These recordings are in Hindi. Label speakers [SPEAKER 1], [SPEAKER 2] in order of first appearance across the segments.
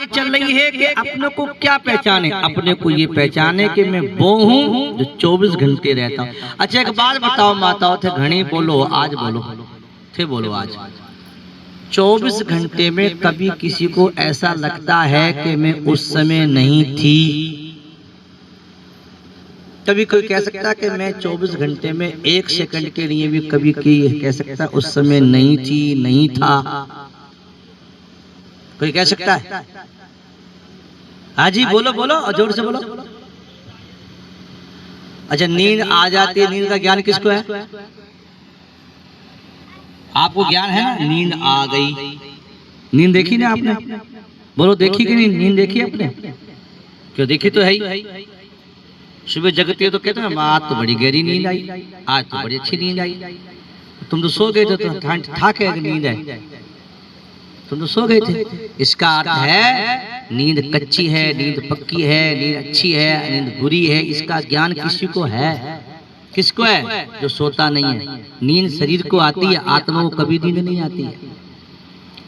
[SPEAKER 1] चल रही है कि अपने को क्या पहचाने, अपने को ये पहचाने कि मैं वो हूँ जो 24 घंटे रहता हूँ। अच्छा एक बात बताओ माताओं थे, घनी बोलो आज बोलो थे, बोलो आज 24 घंटे में कभी किसी को ऐसा लगता है कि मैं उस समय नहीं थी? कभी कोई कह सकता है कि मैं 24 घंटे में 1 सेकंड के लिए भी कभी कह सकता उस समय नहीं थी, नहीं था? कोई कह सकता है? हाँ जी बोलो बोलो और जोर से बोलो। अच्छा नींद आ जाती है, नींद का ज्ञान किसको है? आपको ज्ञान है ना? नींद आ गई, नींद देखी ना आपने? बोलो देखी कि नहीं? नींद देखी आपने? क्यों देखी तो है ही। सुबह जगती है तो कहते हैं आज तो बड़ी गहरी नींद आई, आज तो बड़ी अच्छी नींद आई। तुम तो सो गए थे तो था क्या नींद आई? तुम तो सो गए थे। इसका अर्थ है नींद कच्ची है, नींद पक्की है, नींद अच्छी है, नींद बुरी है, इसका ज्ञान किसी को है? किसको है? जो सोता नहीं है। नींद शरीर को आती है, आत्मा को कभी नींद नहीं आती है।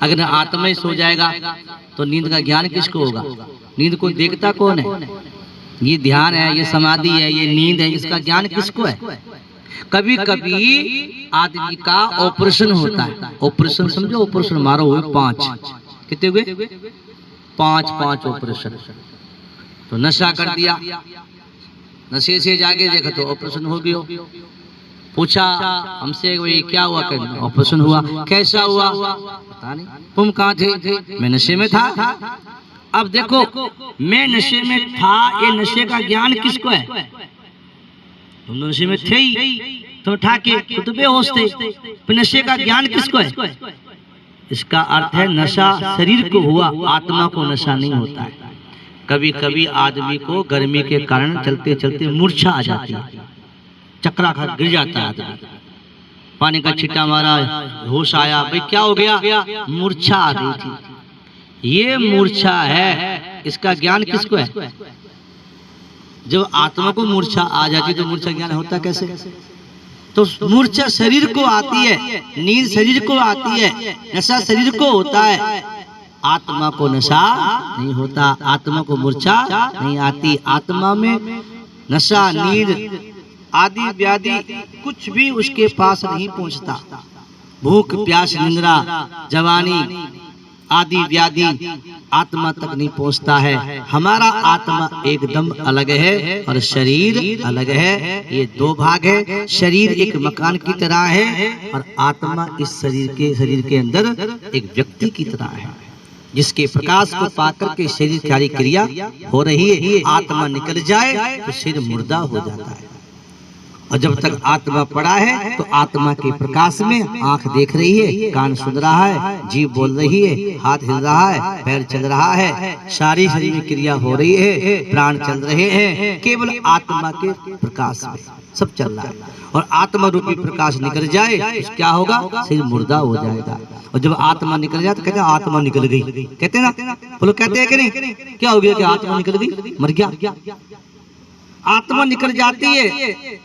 [SPEAKER 1] अगर आत्मा ही सो जाएगा तो नींद का ज्ञान किसको होगा? नींद को देखता कौन है? ये ध्यान है, ये समाधि है, ये नींद है, इसका ज्ञान किसको है? कभी कभी आदमी का ऑपरेशन होता है। ऑपरेशन समझो, ऑपरेशन मारो हुए 5, कितने हुए? 5 ऑपरेशन। तो नशा कर दिया, नशे से जाके देखा तो ऑपरेशन हो गया। पूछा हमसे वही क्या हुआ? ऑपरेशन हुआ। कैसा हुआ? पता नहीं। तुम कहाँ थे? मैं नशे में था। अब देखो मैं नशे में था, ये नशे का ज्ञान किसको है? तुम नशे में थे ही, तो उठा के तो बेहोश थे, तो नशे का ज्ञान किसको है? इसका अर्थ है नशा शरीर को हुआ, आत्मा को नशा नहीं होता है। कभी कभी आदमी को गर्मी के कारण चलते चलते मूर्छा आ जाती है, चक्रा खा गिर जाता है आदमी, पानी का छींटा मारा, होश आया, भाई क्या हो गया? मूर्छा आ गई थी। ये मूर्छा है, इसका ज्ञान किसको है? जब आत्मा को मूर्छा आ जाती तो मूर्छा ज्ञान होता कैसे? तो मूर्छा शरीर को आती है, नींद शरीर को आती है, नशा शरीर को होता है, आत्मा को नशा नहीं होता, आत्मा को मूर्छा नहीं आती। आत्मा में नशा, नींद आदि व्याधि कुछ भी उसके पास नहीं पहुंचता। भूख प्यास निंद्रा जवानी आदि व्याधि आत्मा तक नहीं पहुंचता है। हमारा आत्मा एकदम अलग है और शरीर अलग है। ये 2 भाग है। शरीर एक मकान की तरह है और आत्मा इस शरीर के अंदर एक व्यक्ति की तरह है, जिसके प्रकाश को पाकर के शरीर की सारी क्रिया हो रही है। आत्मा निकल जाए तो शरीर मुर्दा हो जाता है, और जब तक आत्मा पड़ा है तो आत्मा के प्रकाश में आंख देख रही है, कान सुन रहा है, जीभ बोल रही है, हाथ हिल रहा है, पैर चल रहा है, सारी शरीर में क्रिया हो रही है, प्राण चल रहे हैं, केवल आत्मा के प्रकाश में सब चल रहा है। और आत्मा रूपी प्रकाश निकल जाए तो क्या होगा? शरीर मुर्दा हो जाएगा। और जब आत्मा निकल जाए तो कहते हैं आत्मा निकल गई, कहते हैं ना? बोलो कहते हैं कि नहीं? क्या हो गया कि आत्मा निकल गई? मर गया। आत्मा निकल जाती है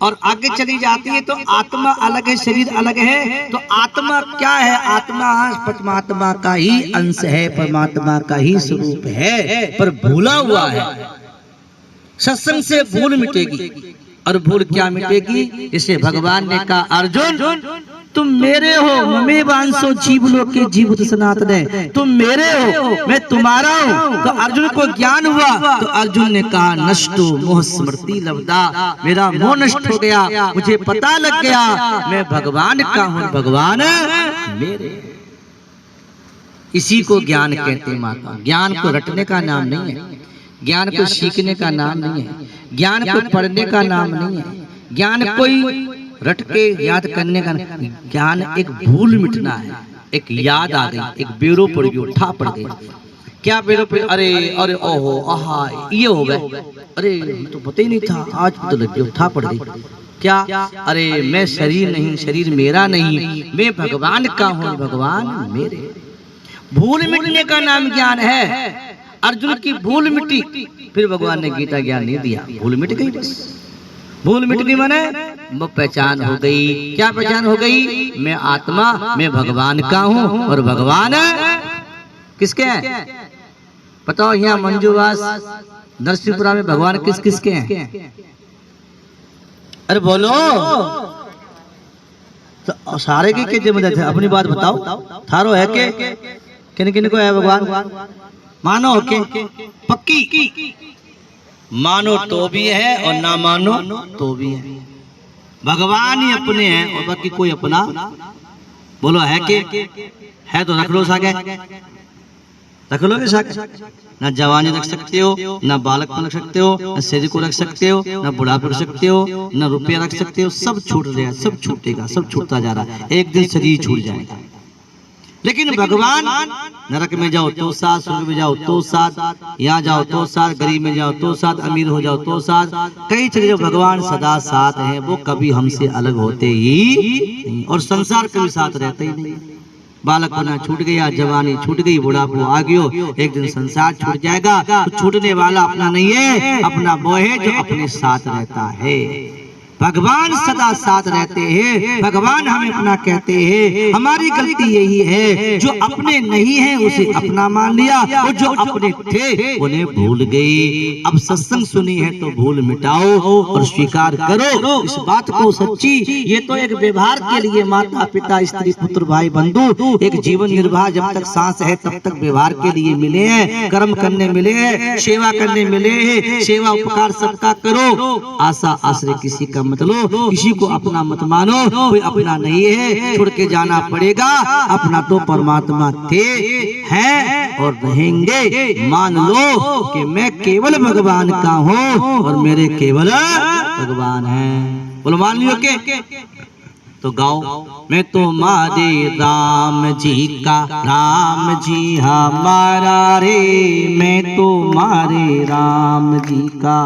[SPEAKER 1] और आगे चली जाती है तो आत्मा अलग है, शरीर अलग है। तो आत्मा क्या है? आत्मा परमात्मा का ही अंश है, परमात्मा का ही स्वरूप है, पर भूला हुआ है। सत्संग से भूल मिटेगी। और भूल क्या मिटेगी? इसे भगवान ने कहा अर्जुन तुम मेरे हो, ममेवांसो जीवलोके जीवत सनातन है, तुम मेरे हो, मैं तुम्हारा हूँ। तो अर्जुन को ज्ञान हुआ तो अर्जुन ने कहा नष्टो मोह स्मृति लब्धा, मेरा मोह नष्ट हो गया, मुझे पता लग गया मैं भगवान का हूँ, भगवान मेरे। इसी को ज्ञान कहते हैं माता। ज्ञान को रटने का नाम नहीं है, ज्ञान को सीखने का नाम नहीं है, ज्ञान को पढ़ने का नाम नहीं है, ज्ञान कोई रट के याद करने का। ज्ञान एक भूल मिटना है। एक याद आ गई, एक बेरो पड़ गई, उठा पड़ गई। क्या बेरो पे? अरे अरे ओहो आहा ये हो गए, अरे तो पता ही नहीं था, आज तो लग गया, उठा पड़ गई। क्या? अरे मैं शरीर नहीं, शरीर मेरा नहीं, मैं भगवान का हूँ, भगवान मेरे। भूल मिटने का नाम ज्ञान है। अर्जुन की भूल मिटी, फिर भगवान ने गीता ज्ञान नहीं दिया, भूल मिट गई बस। भूल मिट गई माने वो पहचान हो गई। क्या पहचान हो गई? मैं आत्मा, मैं भगवान का हूँ और भगवान किसके हैं? बताओ यहाँ मंजूवास नरसिंहपुरा में भगवान किस किस के हैं? अरे बोलो तो सारे की जिम्मेदारी है। अपनी बात बताओ, थारो है के किन किन को है भगवान? मानो के पक्की, मानो तो भी है और ना मानो तो भी है। भगवान ही अपने हैं और बाकी कोई अपना। बोलो है के? है तो रख लो सागे, रख लोगे सागे। ना जवानी रख सकते हो, ना बालक को रख सकते हो, ना शरीर को रख सकते हो, ना बुढ़ापे रख सकते हो, ना रुपया रख सकते हो। सब छूट रहा है, सब छूटेगा, सब छूटता जा रहा है। एक दिन शरीर छूट जाएगा। लेकिन भगवान नरक में जाओ तो साथ, स्वर्ग में जाओ तो साथ, यहाँ जाओ तो साथ, गरीब में जाओ तो साथ, अमीर हो जाओ तो साथ, कई चीजें भगवान सदा साथ हैं। वो कभी हमसे अलग होते ही नहीं और संसार कभी साथ रहते ही नहीं। बालक होना छूट गया, जवानी छूट गई, बुढ़ापा आ गयो, एक दिन संसार छूट जाएगा। तो छूटने वाला अपना नहीं है, अपना वो है जो अपने साथ रहता है। भगवान सदा साथ रहते हैं। भगवान हमें अपना कहते हैं। हमारी गलती यही है जो अपने नहीं है उसे अपना मान लिया, और जो अपने थे उन्हें भूल गए। अब सत्संग सुनी है तो भूल मिटाओ और स्वीकार करो इस बात को सच्ची। ये तो एक व्यवहार के लिए माता पिता स्त्री पुत्र भाई बंधु एक जीवन निर्वाह जब तक सांस है तब तक व्यवहार के लिए मिले हैं, कर्म करने मिले हैं, सेवा करने मिले हैं। सेवा उपकार सबका करो, आशा आश्रय किसी का मत लो, किसी को अपना मत मानो। कोई अपना नहीं है, छोड़ के जाना पड़ेगा। अपना तो परमात्मा थे, हैं और रहेंगे। मान लो कि मैं केवल भगवान का हूँ और मेरे केवल भगवान हैं। बोलो मान लियो के तो गाओ। मैं तो मारे राम जी का, राम जी हमारा रे। मैं तो मारे राम जी का,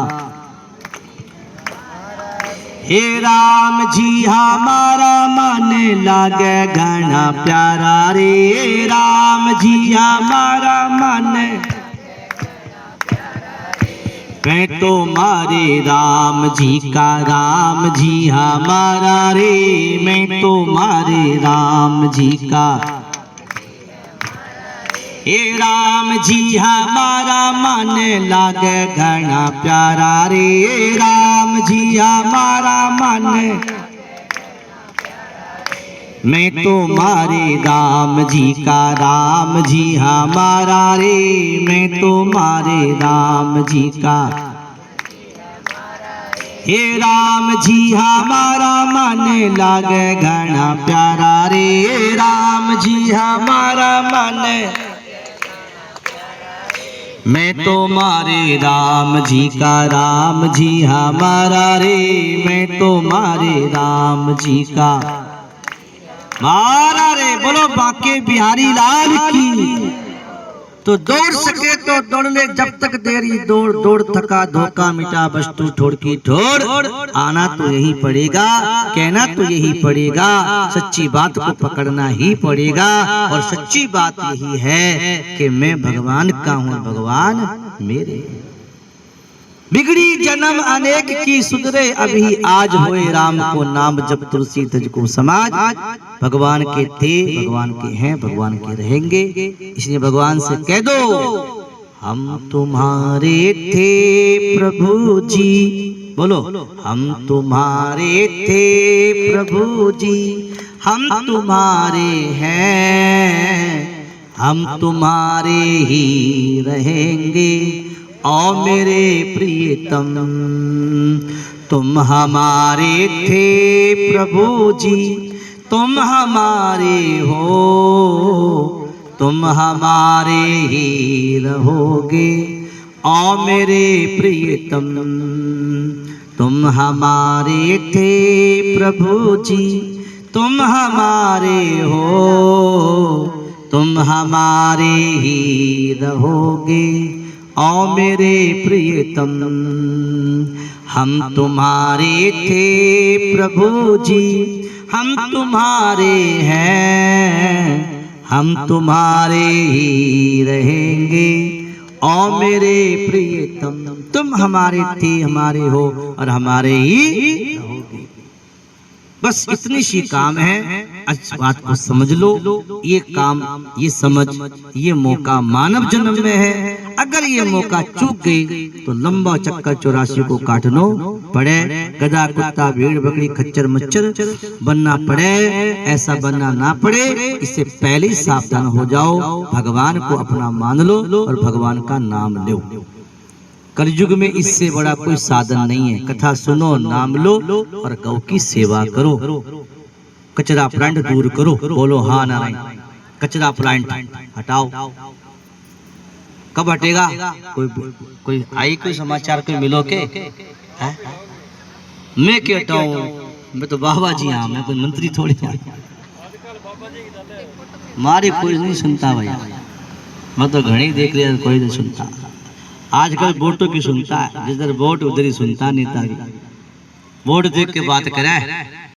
[SPEAKER 1] हे राम जी हमारा मन लागे घना प्यारा रे। राम जी हमारा मन, मैं तो मारे राम जी का, राम जी हमारा रे। मैं तो मारे राम जी का, हे राम जी हमारा मन लागे घना प्यारा रे। राम जी हमारा मन, मैं तो मारे राम जी का, राम जी हमारा रे। मैं तो मारे राम जी का, हे राम जी हमारा मन लागे घना प्यारा रे। राम जी हमारा मन, मैं तो मारे राम जी का, राम जी हमारा रे। मैं तो मारे राम जी का, मारा रे। बोलो बांके बिहारी लाल की। तो दौड़ सके तो दौड़ ले, जब तक देरी दौड़। दौड़ थका धोखा मिटा वस्तु ठोड़ की ठोड़। आना तो यही पड़ेगा, कहना तो यही पड़ेगा, सच्ची बात को पकड़ना ही पड़ेगा। और सच्ची बात यही है कि मैं भगवान का हूँ, भगवान मेरे। बिगड़ी जन्म अनेक की सुधरे अभी आज, होए राम को नाम जब तुलसी तज को समाज। भगवान के थे, भगवान के हैं, भगवान के रहेंगे। इसलिए भगवान से कह दो हम तुम्हारे थे प्रभु जी। बोलो हम तुम्हारे थे प्रभु जी, हम तुम्हारे हैं, हम तुम्हारे ही रहेंगे। ओ मेरे प्रियतम तुम हमारे थे प्रभु जी, तुम हमारे हो, तुम हमारे ही रहोगे। ओ मेरे प्रियतम तुम हमारे थे प्रभु जी, तुम हमारे हो, तुम हमारे ही रहोगे। ओ मेरे प्रियतम हम तुम्हारे थे प्रभु जी, हम तुम्हारे हैं, हम तुम्हारे ही रहेंगे। ओ मेरे प्रियतम तुम हमारे थे, हमारे हो और हमारे ही रहोगे। बस इतनी सी काम है। इस बात को समझ लो। ये काम, ये समझ, ये मौका मानव जन्म में है। अगर अगर ये मौका चूक गई तो लंबा चक्कर 84 को काटनो पड़े, गधा कुत्ता भीड़ बकरी खच्चर मच्छर बनना पड़े, ऐसा बनना ना पड़े, इससे पहले ही सावधान हो जाओ। भगवान को अपना मान लो और भगवान का नाम लो। कलयुग में इससे बड़ा कोई साधन नहीं है। कथा सुनो, नाम लो और गौ की सेवा करो। कचरा प्लांट दूर करो। बोलो हाँ नारायण। कचरा प्लांट हटाओ। कब हटेगा? कोई आई कोई समाचार कोई मिलो के है? मैं क्यों हटाऊं? मैं तो बाबा जी हाँ, मैं कोई मंत्री थोड़ी हूँ। मारे कोई नहीं सुनता भैया। मैं तो घड़ी देख लिया, कोई नहीं सुनता। आजकल वोटों की सुनता है, जिधर वोट उधर ही सुनता नेता। वोट देख के बात करे।